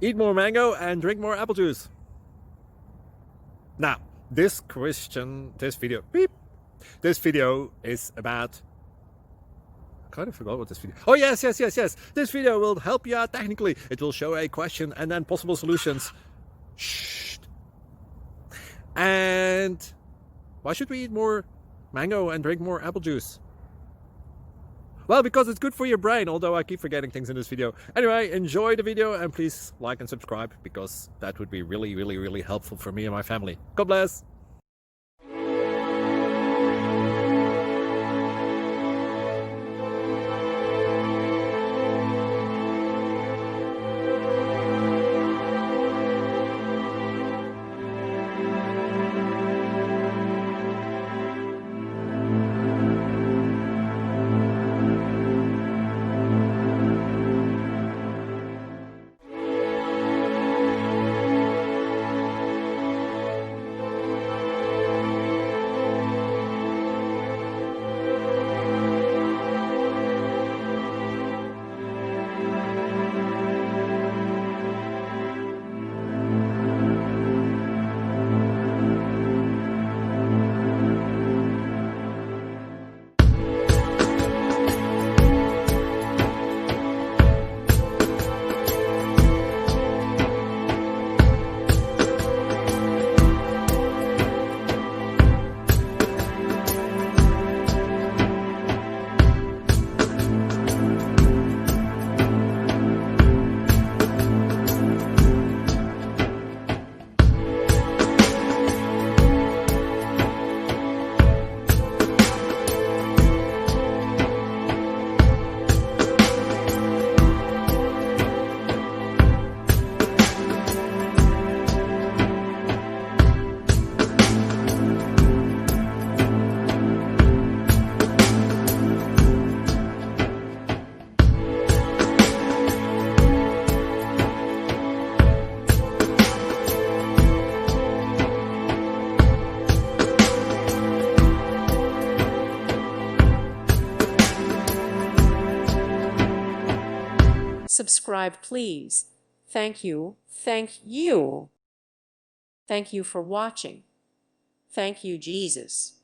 eat more mango and drink more apple juice. Now, this video is about, I kind of forgot what this video. Oh, yes. This video will help you out technically. It will show a question and then possible solutions. Shh. And why should we eat more mango and drink more apple juice? Well, because it's good for your brain, although I keep forgetting things in this video. Anyway, enjoy the video and please like and subscribe, because that would be really helpful for me and my family. God bless! Subscribe, please. Thank you. Thank you. Thank you for watching. Thank you, Jesus.